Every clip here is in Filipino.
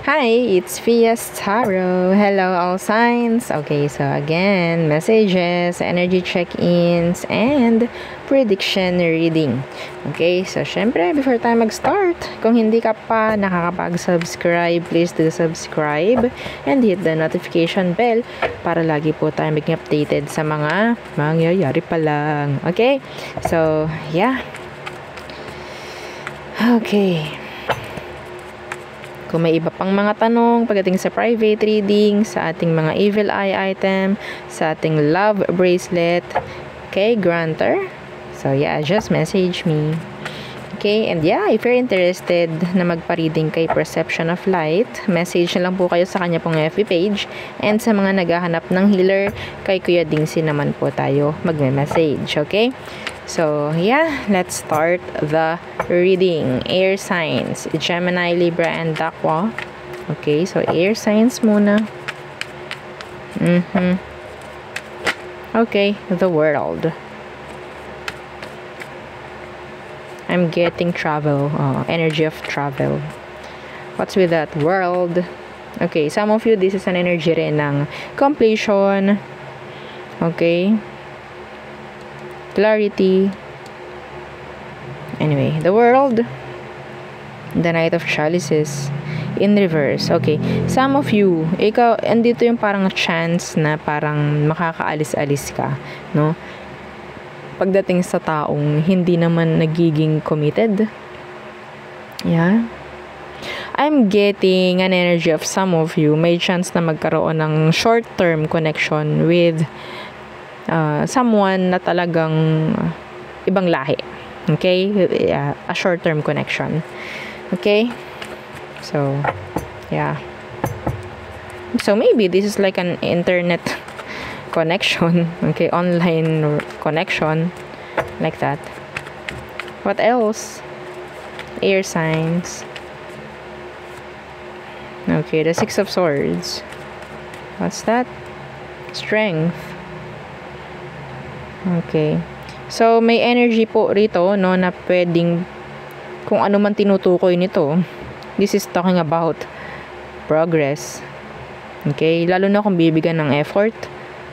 Hi, it's Fias Tarot. Hello, all signs. Okay, so again, messages, energy check-ins, and prediction reading. Okay, so syempre, before tayo mag-start, kung hindi ka pa nakakapag-subscribe, please do subscribe and hit the notification bell para lagi po tayo maging updated sa mga mangyayari pa lang. Okay, so yeah. Okay. Kung may iba pang mga tanong pagdating sa private reading, sa ating mga evil eye item, sa ating love bracelet, okay, granter. So yeah, just message me. Okay, and yeah, if you're interested na magpa-reading kay Perception of Light, message na lang po kayo sa kanya pong FB page. And sa mga naghahanap ng healer, kay Kuya Dingsi naman po tayo magme-message, okay? So, yeah, let's start the reading. Air signs, Gemini, Libra, and Aqua. Okay, so air signs muna. Okay, the world. I'm getting travel, energy of travel. What's with that? World. Okay, some of you, this is an energy rin ng completion. Okay. Clarity. Anyway, the world. The Knight of Chalices in reverse. Okay, some of you, ikaw, andito yung parang chance na parang makakaalis-alis ka, no? Pagdating sa taong hindi naman nagiging committed. Yeah. I'm getting an energy of some of you. May chance na magkaroon ng short-term connection with someone na talagang ibang lahi. Okay? A short-term connection. Okay? So, yeah. So, maybe this is like an internet connection. Okay? Online connection. Like that. What else? Air signs. Okay, the Six of Swords. What's that? Strength. Okay. So, may energy po rito, no, na pwedeng, kung ano man tinutukoy nito, this is talking about progress. Okay? Lalo na kung bibigyan ng effort,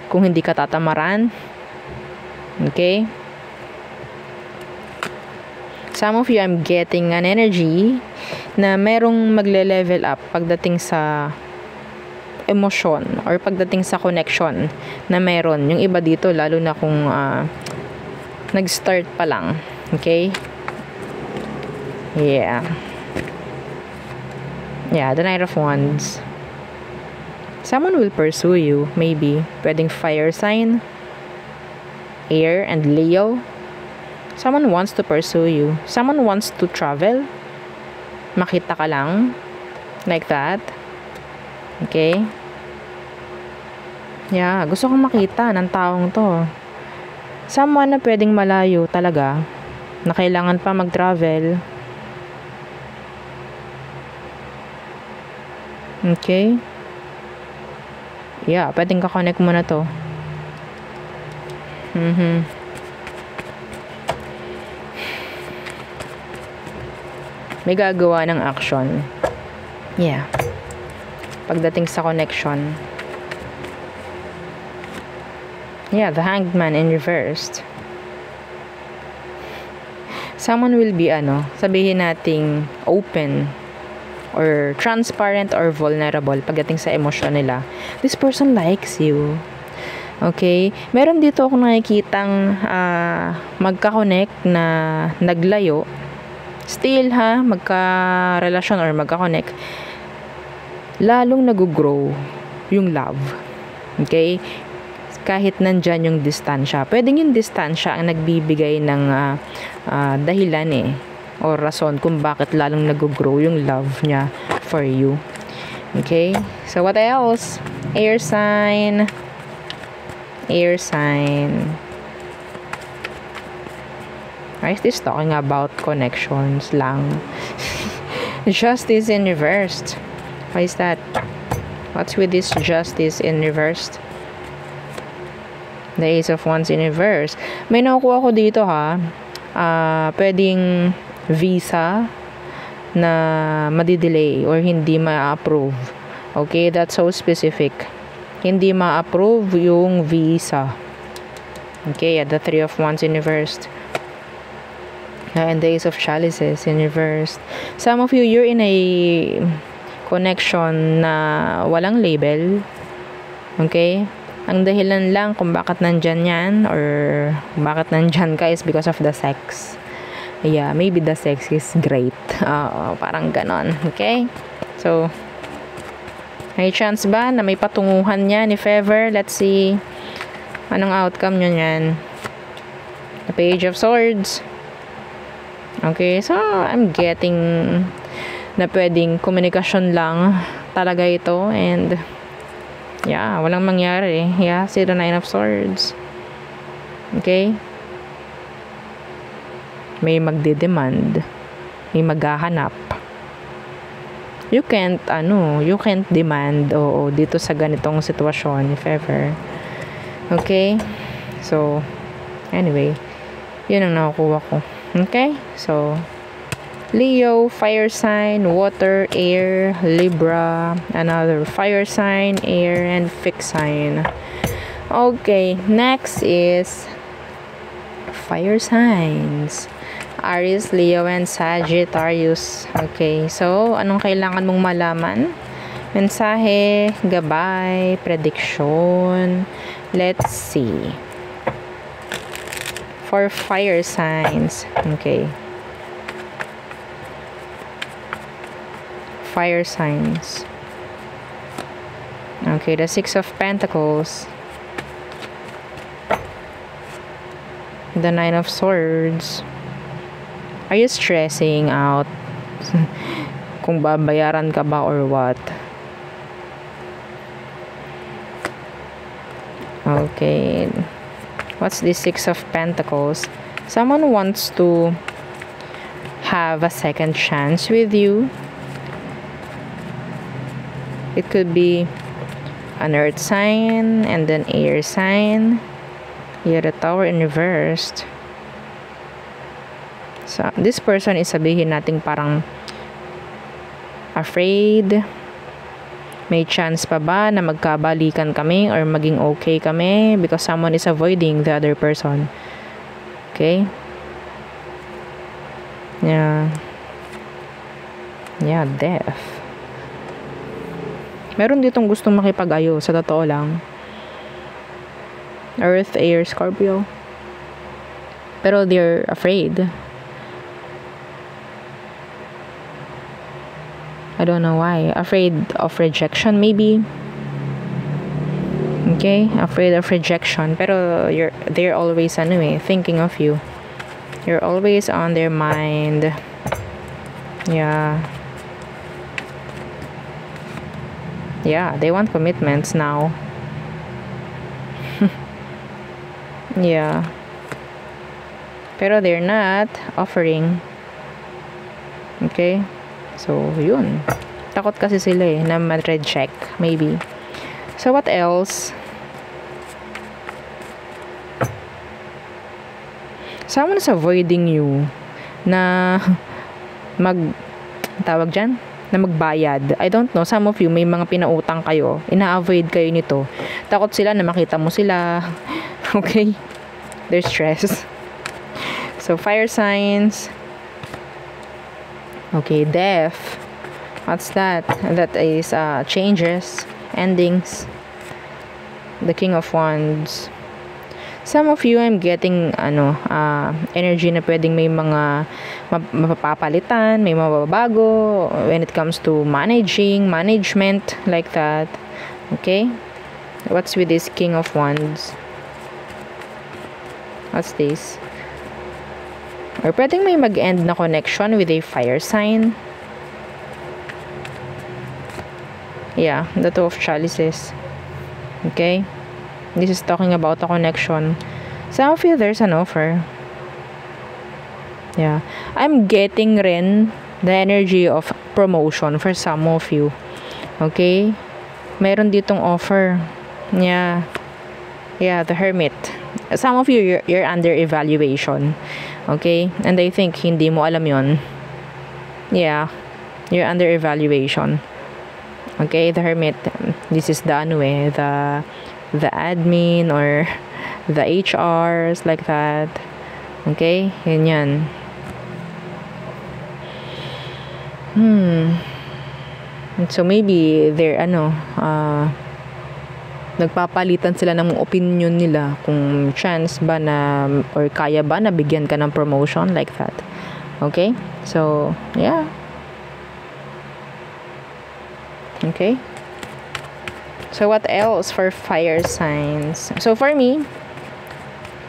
kung hindi ka tatamaran. Okay? Some of you, I'm getting an energy na merong magle-level up pagdating sa emosyon or pagdating sa connection na meron. Yung iba dito, lalo na kung nag-start pa lang. Okay? Yeah. Yeah, the Knight of Wands. Someone will pursue you, maybe. Pwedeng fire sign, air, and Leo. Someone wants to pursue you. Someone wants to travel. Makita ka lang. Like that. Okay? Yeah, gusto kong makita ng taong to. Someone na pwedeng malayo talaga, na kailangan pa mag-travel. Okay? Yeah, pwedeng ka-connect mo na to. May gagawa ng action. Yeah. Pagdating sa connection. Yeah, the Hanged Man in reversed. Someone will be, sabihin nating open or transparent or vulnerable pagdating sa emosyon nila. This person likes you. Okay? Meron dito akong nakikitang magka-connect na naglayo. Still, magka-relasyon or magka-connect. Lalong nag-grow yung love. Okay? Kahit nandyan yung distansya. Pwedeng yung distansya ang nagbibigay ng dahilan o rason kung bakit lalong nag-grow yung love niya for you. Okay? So, what else? Air sign. Air sign. Why is this talking about connections lang? Justice in reversed. Why is that? What's with this justice in reversed? The Ace of Wands in reverse. May nakukuha ko dito pwedeng visa, na madidelay or hindi ma-approve. Okay, that's so specific. Hindi ma-approve yung visa. Okay, the Three of Wands in reversed. And the Ace of Chalices in reversed. Some of you, you're in a connection na walang label. Okay? Ang dahilan lang kung bakit nandyan yan or bakit nandyan ka is because of the sex. Yeah, maybe the sex is great. Parang ganon. Okay? So, may chance ba na may patunguhan yan if ever? Let's see. Anong outcome nyo yan? The Page of Swords. Okay, so I'm getting na pwedeng komunikasyon lang talaga ito and yeah, walang mangyari. Yeah, see the Nine of Swords. Okay? May magde-demand. May maghahanap. You can't demand dito sa ganitong sitwasyon if ever. Okay? So, anyway, yun ang nakukuha ko. Okay? So, Leo, fire sign, water, air, Libra, another fire sign, air, and fixed sign. Okay, next is fire signs. Aries, Leo, and Sagittarius. Okay, so, anong kailangan mong malaman? Mensahe, gabay, prediction. Let's see. For fire signs. Okay. Fire signs. Okay, the Six of Pentacles. The Nine of Swords. Are you stressing out? Kung babayaran ka ba or what? Okay. What's the Six of Pentacles? Someone wants to have a second chance with you. It could be an earth sign and an air sign. Here, the Tower in reversed. So, this person is sabihin nating parang afraid. May chance pa ba na magkabalikan kami or maging okay kami because someone is avoiding the other person. Okay? Yeah. Yeah, death. Meron ditong gustong makipag-ayo, sa totoo lang. Earth, air, Scorpio. Pero they're afraid. I don't know why. Afraid of rejection, maybe. Okay? Afraid of rejection. Pero they're always, thinking of you. You're always on their mind. Yeah. Yeah, they want commitments now. Yeah. Pero they're not offering. Okay? So, yun. Takot kasi sila na ma-reject, maybe. So, what else? Someone is avoiding you na tawag dyan? Na magbayad. I don't know, some of you, may mga pinautang kayo. Ina-avoid kayo nito. Takot sila na makita mo sila. Okay? They're stressed. So, fire signs. Okay, death. What's that? That is changes, endings. The King of Wands. Some of you, I'm getting energy na pwedeng may mga mapapalitan, may mababago when it comes to management, like that. Okay? What's with this King of Wands? What's this? Or pwedeng may mag-end na connection with a fire sign. Yeah, the Two of Chalices. Okay? This is talking about a connection. Some of you, there's an offer. Yeah. I'm getting rin the energy of promotion for some of you. Okay? Meron ditong offer. Yeah. Yeah, the Hermit. Some of you, you're under evaluation. Okay? And I think hindi mo alam yon. Yeah. You're under evaluation. Okay, the Hermit, this is the ano eh, the admin or the HRs like that. Okay, yun yan. So maybe they're nagpapalitan sila ng opinion nila kung chance ba na or kaya ba na bigyan ka ng promotion like that. Okay? So, yeah. Okay? So, what else for fire signs? So, for me,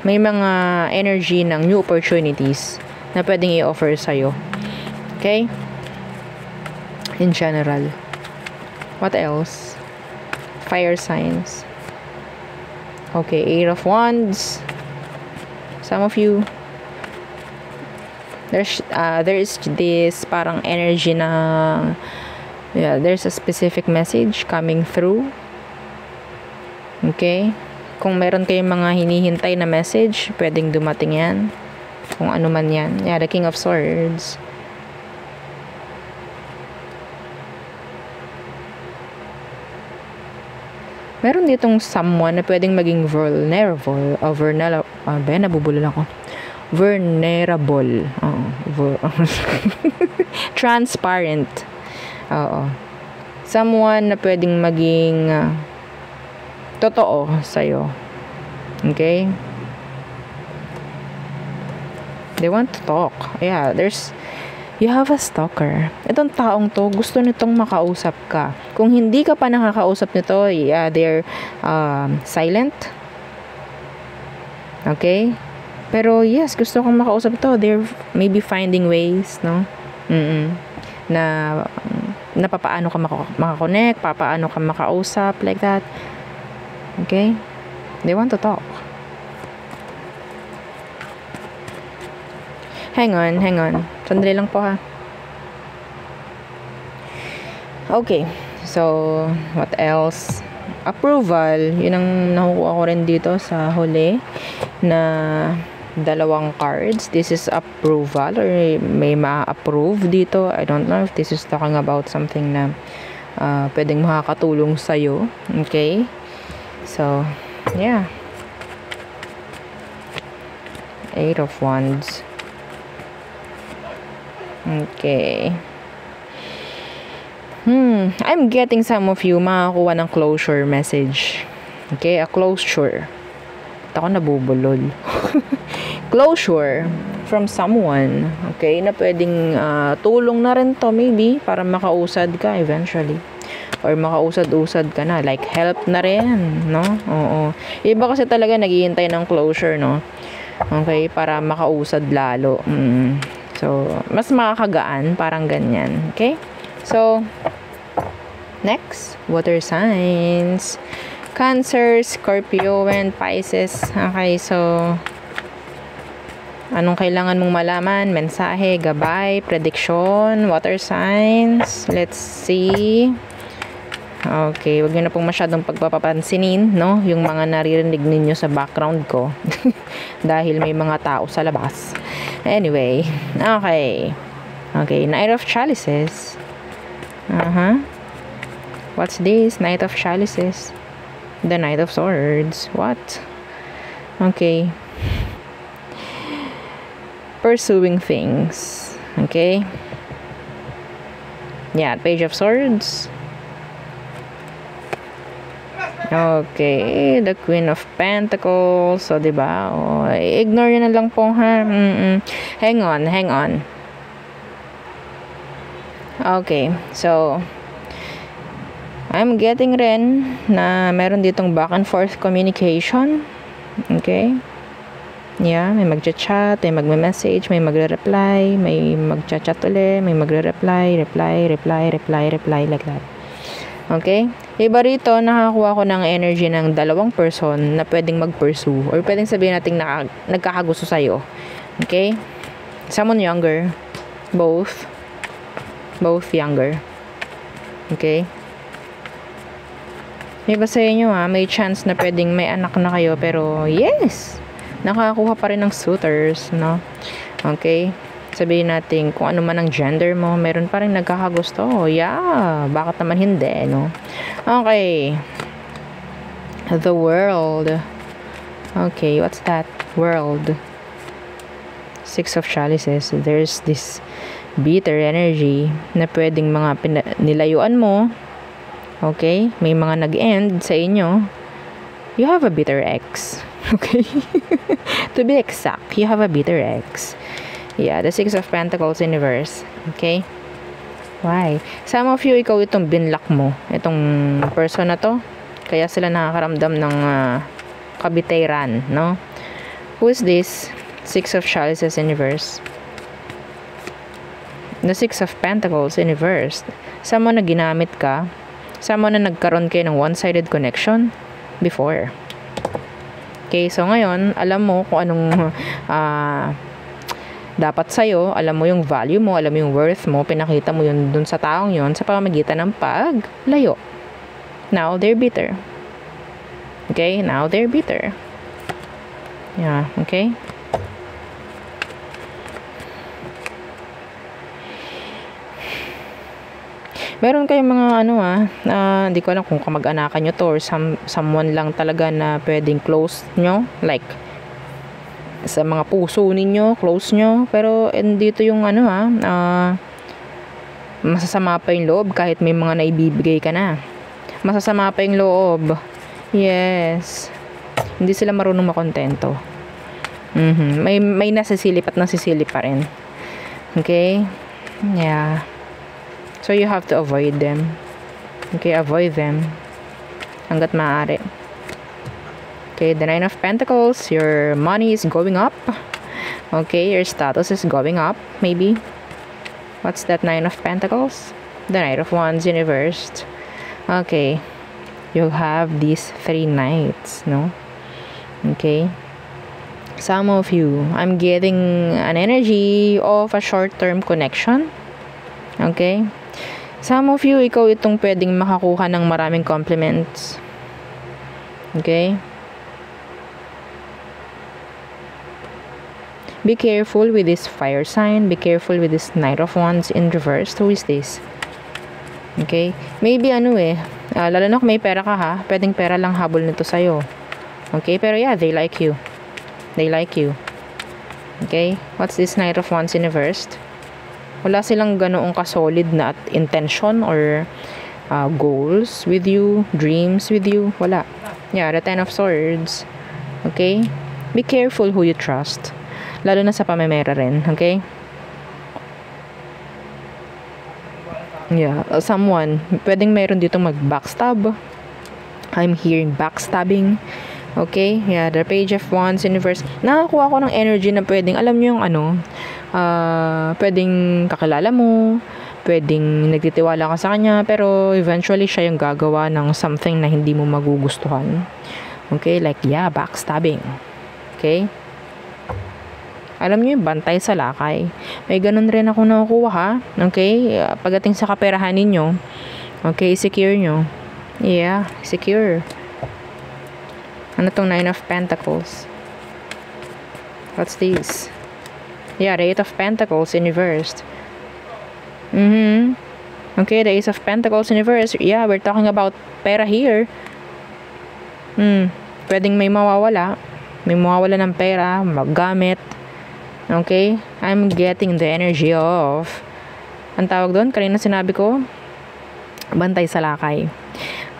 may mga energy ng new opportunities na pwedeng i-offer sa'yo. Okay? In general. What else? Fire signs. Okay, Eight of Wands. Some of you, there is this parang energy na there's a specific message coming through. Okay? Kung meron kayong mga hinihintay na message, pwedeng dumating yan. Kung ano man yan. Yeah, the King of Swords. Meron ditong someone na pwedeng maging vulnerable. Nabubulol ako. Vulnerable. Transparent. Oo. Someone na pwedeng maging totoo sa'yo. Okay? They want to talk. Yeah, you have a stalker. Itong taong to, gusto nitong makausap ka. Kung hindi ka pa nakakausap nito, yeah, they're silent. Okay? Pero yes, gusto kong makausap to. They're maybe finding ways, no? Na papaano ka makakonect, papaano ka makausap, like that. Okay? They want to talk. Hang on. Sandali lang po ha. Okay. So, what else? Approval. Yun ang nakukuha ko rin dito sa huli na dalawang cards. This is approval or may ma-approve dito. I don't know if this is talking about something na pwedeng makakatulong sa'yo. Okay? So, yeah. Eight of Wands. Okay. I'm getting some of you makakuha ng closure message. Okay, a closure. Ako nabubulol. Closure from someone. Okay, na pwedeng tulong na rin to maybe para makausad ka eventually. Or makausad-usad ka na. Like, help na rin, no? Oo. Iba kasi talaga naghihintay ng closure, no? Okay, para makausad lalo. So, mas makakagaan, parang ganyan. Okay? So, next, water signs. Cancer, Scorpio, and Pisces. Okay, so, anong kailangan mong malaman? Mensahe, gabay, prediction, water signs. Let's see. Okay, wag nyo na pong masyadong pagpapansinin, no? Yung mga naririnig ninyo sa background ko. Dahil may mga tao sa labas. Anyway, okay. Okay, Knight of Chalices. What's this? Knight of Chalices. The Knight of Swords. What? Okay. Pursuing things. Okay. Yeah, Page of Swords. Okay, the Queen of Pentacles. So, diba? Oh, ignore nyo na lang po, ha? Hang on. Okay, so, I'm getting rin na meron ditong back and forth communication. Okay? Yeah, may magchat-chat, may magme-message, may magre-reply, may magchat-chat ulit, may magre-reply, reply, like that. Okay? Iba rito, nakakuha ko ng energy ng dalawang person na pwedeng mag-pursue or pwedeng sabihin natin nagkakagusto sa'yo. Okay? Someone younger. Both younger. Okay? Iba sa inyo may chance na pwedeng may anak na kayo pero yes! Nakakuha pa rin ng suitors, no? Okay? sabihin natin kung ano man ang gender mo, meron pa rin nagkakagusto. Yeah, bakit naman hindi, no? Okay. The world. Okay, what's that? World. Six of chalices. There's this bitter energy na pwedeng mga nilayuan mo. Okay? May mga nag-end sa inyo. You have a bitter ex. Okay? To be exact, you have a bitter ex. Yeah, the Six of Pentacles in reverse. Okay? Why? Some of you, ikaw itong binlock mo. Itong person na to. Kaya sila nakakaramdam ng kabitiran, no? Who is this? Six of Chalices in reverse. The Six of Pentacles in reverse. Someone na ginamit ka. Someone na nagkaroon kayo ng one-sided connection before. Okay, so ngayon, alam mo kung anong dapat sa'yo, alam mo yung value mo, alam mo yung worth mo, pinakita mo yun dun sa taong yun sa pamamagitan ng paglayo. Now, they're bitter. Okay? Now, they're bitter. Yeah, okay? Meron kayong mga hindi ko alam kung kamag-anakan nyo to or someone lang talaga na pwedeng close nyo, like sa mga puso ninyo, close nyo, pero dito yung masasama pa yung loob kahit may mga naibibigay ka na. Masasama pa yung loob. Yes. Hindi sila marunong makontento. May nasisilip at nasisilip pa rin. Okay? Yeah. So you have to avoid them. Okay, avoid them hanggat maaari. Okay, the Nine of Pentacles, your money is going up. Okay, your status is going up, maybe. What's that Nine of Pentacles? The Knight of Wands in reversed. Okay, you have these three knights, no? Okay. Some of you, I'm getting an energy of a short-term connection. Okay. Some of you, ikaw itong pwedeng makakuha ng maraming compliments. Okay. Be careful with this fire sign. Be careful with this Knight of Wands in reverse. Who is this? Okay? Maybe lalo na kung may pera ka ha, pwedeng pera lang habol nito sa'yo. Okay? Pero yeah, they like you. They like you. Okay? What's this Knight of Wands in reverse? Wala silang ganoong kasolid na intention or goals with you, dreams with you. Wala. Yeah, the Ten of Swords. Okay? Be careful who you trust. Lalo na sa pamemera rin, okay? Yeah, someone, pwedeng meron dito mag-backstab. I'm hearing backstabbing. Okay? Yeah, the Page of Wands in reverse. Nakakuha ko ng energy na pwedeng, alam nyo yung pwedeng kakilala mo, pwedeng nagtitiwala ka sa kanya, pero eventually siya yung gagawa ng something na hindi mo magugustuhan. Okay? Like, yeah, backstabbing. Okay? Alam niyo yung bantay sa lakay. May ganun rin ako nakukuha ha. Okay? Pagdating sa kaperahan ninyo, okay, secure nyo. Yeah, secure. Ano tong Nine of Pentacles? What's this? Yeah, the Eight of Pentacles in reversed. Okay, the Ace of Pentacles in reverse. Yeah, we're talking about pera here. Pwedeng may mawawala. May mawawala ng pera, maggamit. Okay? I'm getting the energy of, ang tawag doon, kanina sinabi ko, bantay sa lakay.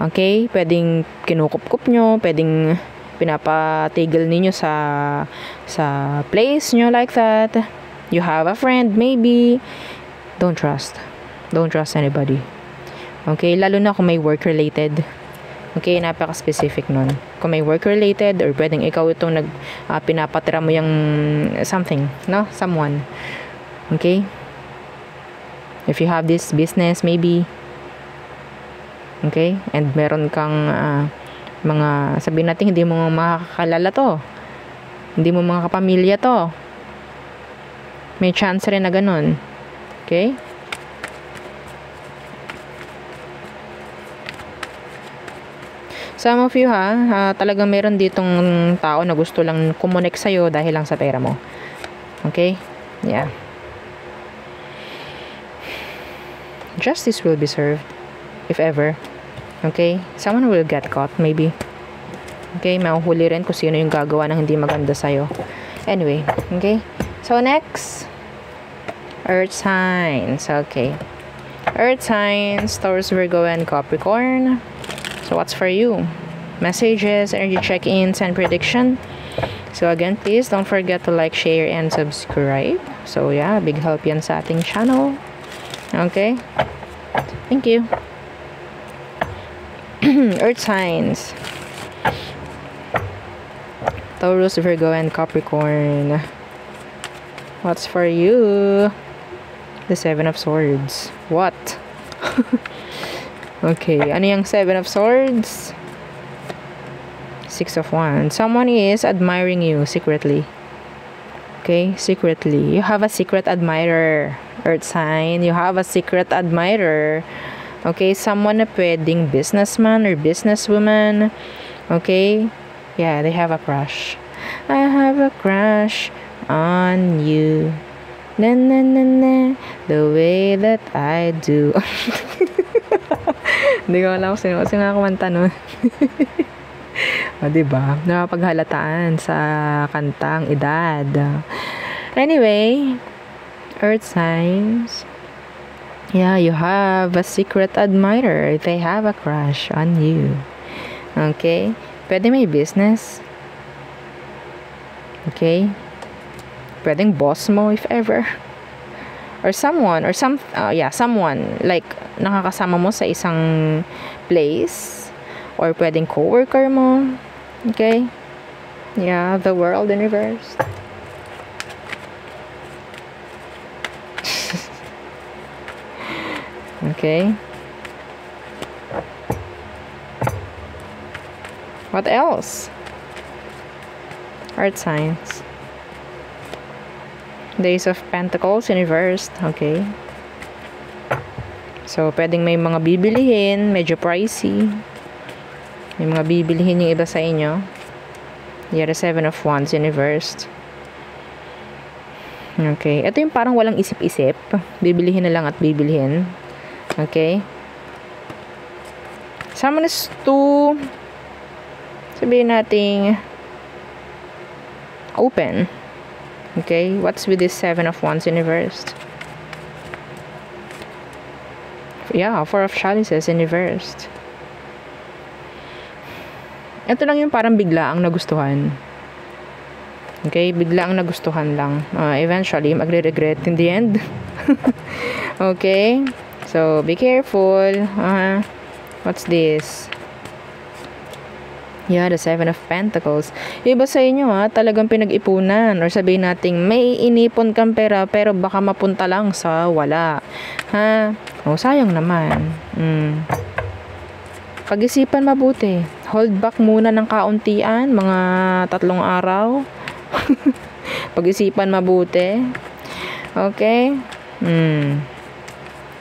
Okay? Pwedeng kinukup-kup nyo, pwedeng pinapatigil ninyo sa place nyo like that. You have a friend, maybe. Don't trust. Don't trust anybody. Okay? Lalo na kung may work-related. Okay, napaka-specific nun. Kung may work-related or pwedeng ikaw itong pinapatira mo yung something, no? Someone. Okay? If you have this business, maybe. Okay? And meron kang mga, sabihin natin, hindi mo makakalala to. Hindi mo mga kapamilya to. May chance rin na ganun. Okay? Some of you talagang meron ditong tao na gusto lang kumonek sa'yo dahil lang sa pera mo. Okay? Yeah. justice will be served. If ever. Okay? Someone will get caught, maybe. Okay? Mahuhuli rin kung sino yung gagawa ng hindi maganda sa'yo. Anyway. Okay? So, next. Earth signs. Okay. Earth signs, Taurus, Virgo, and Capricorn. So, what's for you? Messages, energy check-ins, and prediction. So, again, please don't forget to like, share, and subscribe. So, yeah, big help yan sa ating channel. Okay? Thank you. Earth signs. Taurus, Virgo, and Capricorn. What's for you? The Seven of Swords. What? Okay, ano yung Seven of Swords? Six of Wands. Someone is admiring you secretly. Okay, secretly. You have a secret admirer. Earth sign. You have a secret admirer. Okay, someone na pwedeng businessman or businesswoman. Okay? Yeah, they have a crush. I have a crush on you. Na na na na, the way that I do. Hindi ko alam kung sino nga kumanta nun. O, diba? Napaghalataan sa kantang edad. Anyway, Earth signs. Yeah, you have a secret admirer. They have a crush on you. Okay? Pwede may business. Okay? Pwedeng boss mo if ever. Or someone, someone like nakakasama mo sa isang place. Or pwedeng coworker mo. Okay? Yeah, the world, universe. Okay. What else? Earth signs. Days of Pentacles, universe. Okay. So, pwedeng may mga bibilihin. Medyo pricey. May mga bibilihin yung iba sa inyo. Yeah, the Seven of Wands, universe. Okay. Ito yung parang walang isip-isip. Bibilihin na lang at bibilihin. Okay. Someone is too, sabihin nating, open. Okay. What's with this Seven of Wands universe? Yeah, Four of Chalices universe. Ito lang yung parang bigla ang nagustuhan. Okay. Bigla ang nagustuhan lang. Eventually, magre-regret in the end. Okay. So, be careful. What's this? Yeah, the Seven of Pentacles. Iba sa inyo talagang pinag-ipunan. Or sabihin natin, may inipon kang pera pero baka mapunta lang sa wala. Sayang naman. Pag-isipan mabuti. Hold back muna ng kauntian. Mga 3 araw. Pag-isipan mabuti. Okay?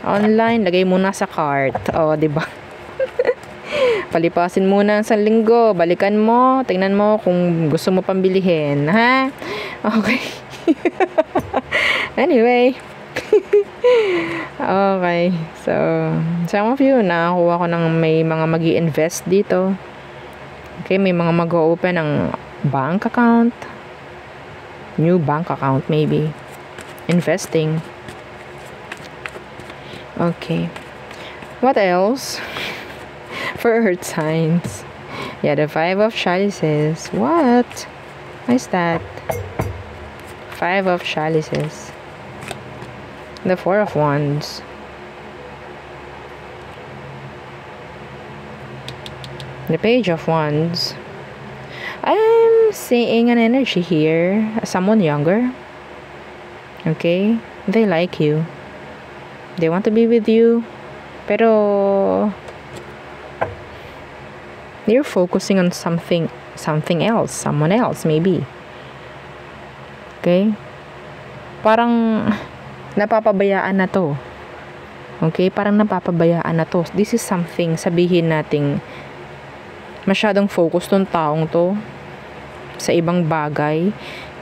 Online, lagay muna sa cart. O, diba? Palipasin muna sa linggo. Balikan mo. Tingnan mo kung gusto mo pambilihin. Ha? Okay. Anyway. Okay. So, some of you, nakakuha ko ng may mga magi-invest dito. Okay, may mga mag-open ng bank account. New bank account, maybe. Investing. Okay. What else? For Earth signs. Yeah, the Five of Chalices. What? Why is that? Five of Chalices. The Four of Wands. The Page of Wands. I'm seeing an energy here. Someone younger. Okay? They like you. They want to be with you. Pero they're focusing on something else. Someone else, maybe. Okay? Parang napapabayaan na to. Okay? Parang napapabayaan na to. This is something, sabihin nating masyadong focus tong taong to sa ibang bagay.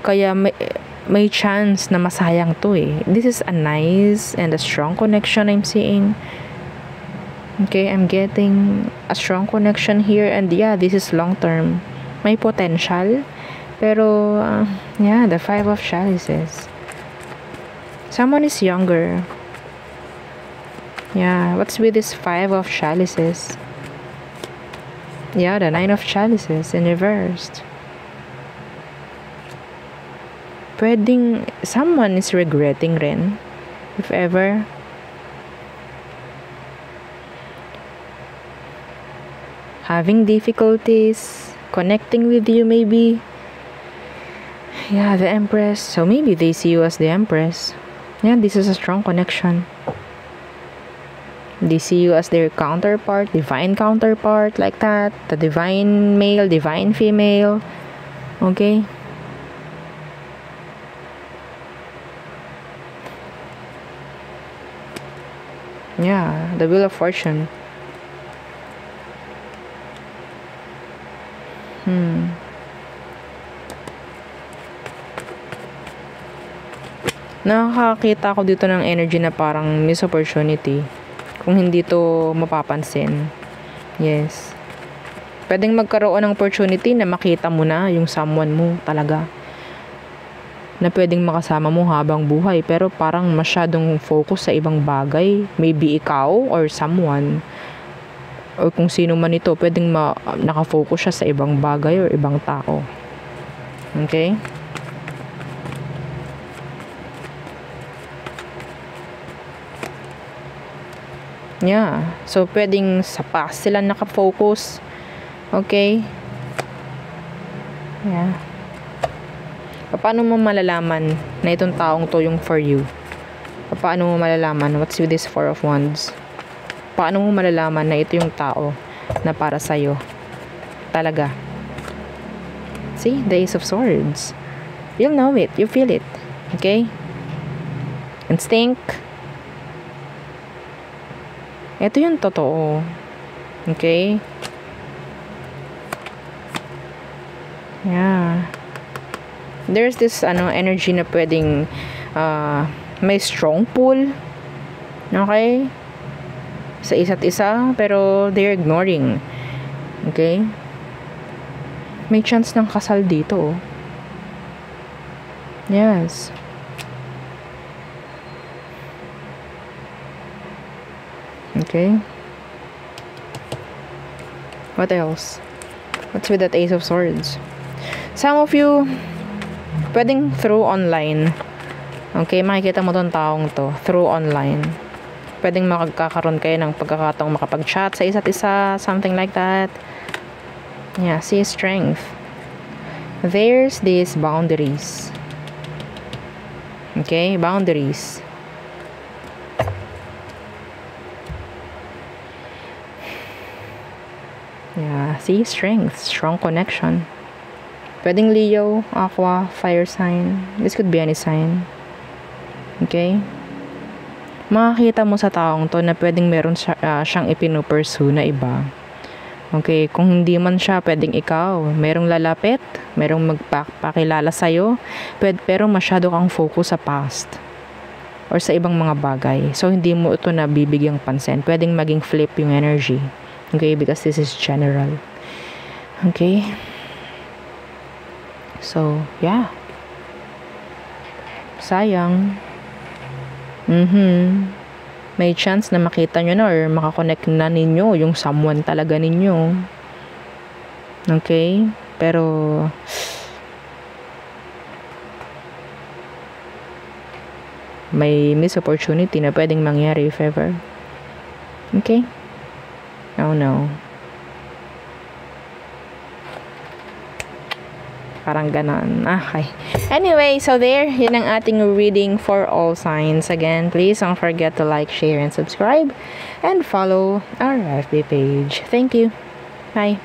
Kaya may chance na masayang to eh. This is a nice and a strong connection I'm seeing. Okay, I'm getting a strong connection here, and yeah, this is long term. May potential, pero yeah, the 5 of chalices. Someone is younger. Yeah, what's with this 5 of chalices? Yeah, the 9 of chalices in reversed. Pwedeng someone is regretting rin, if ever. Having difficulties connecting with you, maybe. Yeah, the Empress. So maybe they see you as the Empress. Yeah, this is a strong connection. They see you as their counterpart, divine counterpart, like that. The divine male, divine female. Okay? Yeah, the Wheel of Fortune. Nakakakita ako dito ng energy na parang miss opportunity. Kung hindi to mapapansin. Yes. Pwedeng magkaroon ng opportunity na makita mo na yung someone mo talaga. Na pwedeng makasama mo habang buhay. Pero parang masyadong focus sa ibang bagay. Maybe ikaw or someone. Or kung sino man ito, pwedeng nakafocus siya sa ibang bagay or ibang tao. Okay? Yeah. So, pwedeng sa past sila nakafocus. Okay? Yeah. Paano mo malalaman na itong taong to yung for you? Paano mo malalaman? What's with this 4 of Wands? Paano mo malalaman na ito yung tao na para sa'yo? Talaga. See? The Ace of Swords. You'll know it. You feel it. Okay? Instinct. Ito yung totoo. Okay? Yeah. There's this energy na pwedeng may strong pull. Okay? Sa isa't isa, pero they're ignoring. Okay? May chance ng kasal dito. Yes. Okay. What else? What's with that Ace of Swords? Some of you, pwedeng through online. Okay, makikita mo tong taong to through online. Pwedeng makagkakaroon kayo ng pagkakataong makapag-chat sa isa't isa, something like that. Yeah, see strength. There's these boundaries. Okay, boundaries. Yeah, see strength, strong connection. Pwedeng Leo, Aqua, fire sign. This could be any sign. Okay? Makakita mo sa taong to na pwedeng meron siyang ipinu-pursue na iba. Okay? Kung hindi man siya, pwedeng ikaw. Merong lalapit, merong magpakilala sa'yo, pero masyado kang focus sa past or sa ibang mga bagay. So, hindi mo ito nabibigyang pansin. Pwedeng maging flip yung energy. Okay? Because this is general. Okay? So, yeah. Sayang. May chance na makita nyo na or makakonect na ninyo yung someone talaga ninyo. Okay? Pero, may miss opportunity na pwedeng mangyari if ever. Okay? Oh no. Parang ganon. Okay. Anyway, so there. Yun ang ating reading for all signs. Again, please don't forget to like, share, and subscribe. And follow our FB page. Thank you. Bye.